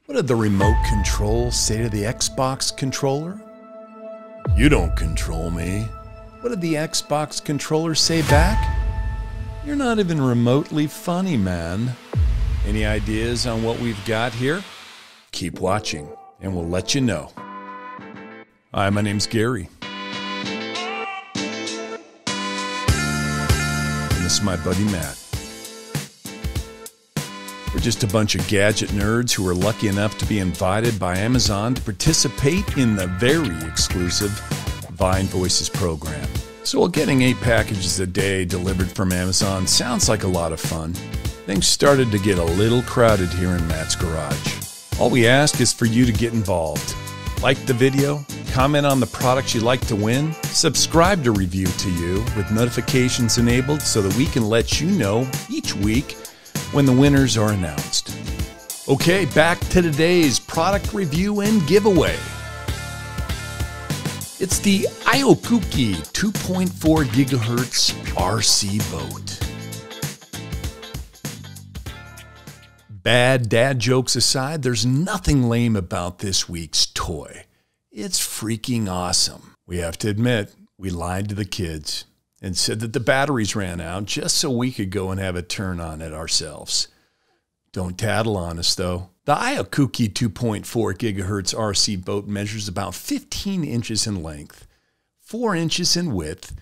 What did the remote control say to the Xbox controller? You don't control me. What did the Xbox controller say back? You're not even remotely funny, man. Any ideas on what we've got here? Keep watching, and we'll let you know. Hi, my name's Gary. And this is my buddy Matt. We're just a bunch of gadget nerds who are lucky enough to be invited by Amazon to participate in the very exclusive Vine Voices program. So while getting 8 packages a day delivered from Amazon sounds like a lot of fun, things started to get a little crowded here in Matt's garage. All we ask is for you to get involved. Like the video, comment on the products you'd like to win, subscribe to Review to You with notifications enabled so that we can let you know each week when the winners are announced. Okay, back to today's product review and giveaway. It's the IOKUKI 2.4 gigahertz RC boat. Bad dad jokes aside, there's nothing lame about this week's toy. It's freaking awesome. We have to admit, we lied to the kids and said that the batteries ran out just so we could go and have a turn on it ourselves. Don't tattle on us, though. The IOKUKI 2.4 gigahertz RC boat measures about 15 inches in length, 4 inches in width,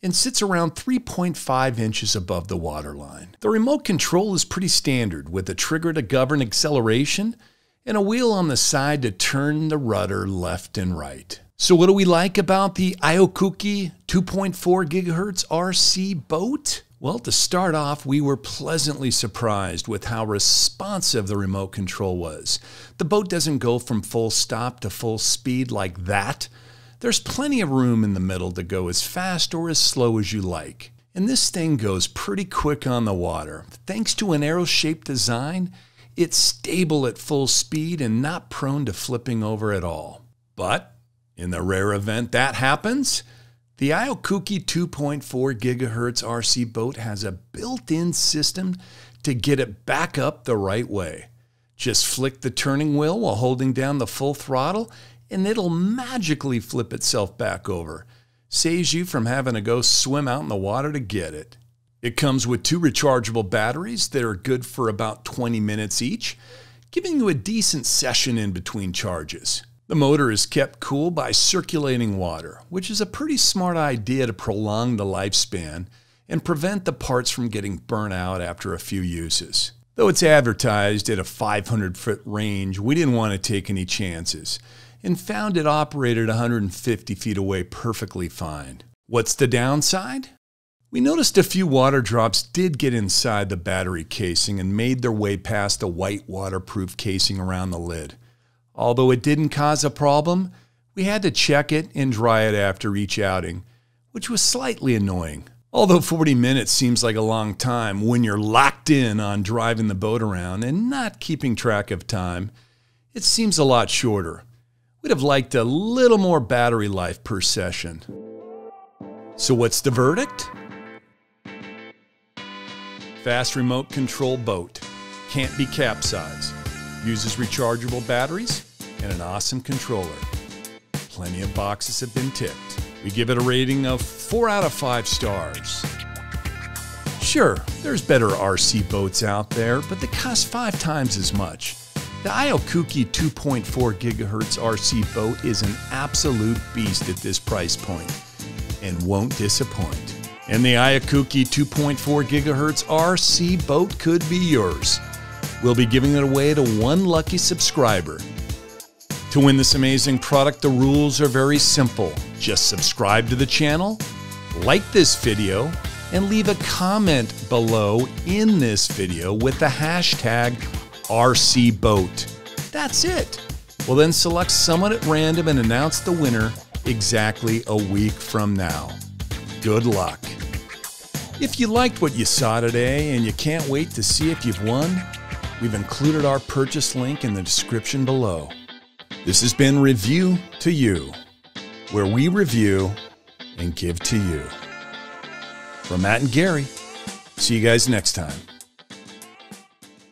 and sits around 3.5 inches above the waterline. The remote control is pretty standard, with a trigger to govern acceleration and a wheel on the side to turn the rudder left and right. So what do we like about the IOKUKI 2.4 gigahertz RC boat? Well, to start off, we were pleasantly surprised with how responsive the remote control was. The boat doesn't go from full stop to full speed like that. There's plenty of room in the middle to go as fast or as slow as you like. And this thing goes pretty quick on the water. Thanks to an arrow-shaped design, it's stable at full speed and not prone to flipping over at all. But in the rare event that happens, the IOKUKI 2.4 gigahertz RC boat has a built-in system to get it back up the right way. Just flick the turning wheel while holding down the full throttle, and it'll magically flip itself back over. Saves you from having to go swim out in the water to get it. It comes with 2 rechargeable batteries that are good for about 20 minutes each, giving you a decent session in between charges. The motor is kept cool by circulating water, which is a pretty smart idea to prolong the lifespan and prevent the parts from getting burnt out after a few uses. Though it's advertised at a 500-foot range, we didn't want to take any chances and found it operated 150 feet away perfectly fine. What's the downside? We noticed a few water drops did get inside the battery casing and made their way past the white waterproof casing around the lid. Although it didn't cause a problem, we had to check it and dry it after each outing, which was slightly annoying. Although 40 minutes seems like a long time when you're locked in on driving the boat around and not keeping track of time, it seems a lot shorter. We'd have liked a little more battery life per session. So what's the verdict? Fast remote control boat. Can't be capsized. Uses rechargeable batteries and an awesome controller. Plenty of boxes have been ticked. We give it a rating of 4 out of 5 stars. Sure, there's better RC boats out there, but they cost 5 times as much. The IOKUKI 2.4 gigahertz RC boat is an absolute beast at this price point and won't disappoint. And the IOKUKI 2.4 gigahertz RC boat could be yours. We'll be giving it away to 1 lucky subscriber. To win this amazing product, the rules are very simple. Just subscribe to the channel, like this video, and leave a comment below in this video with the hashtag RCBoat. That's it. We'll then select someone at random and announce the winner exactly a week from now. Good luck. If you liked what you saw today and you can't wait to see if you've won, we've included our purchase link in the description below. This has been Review to You, where we review and give to you. From Matt and Gary, see you guys next time.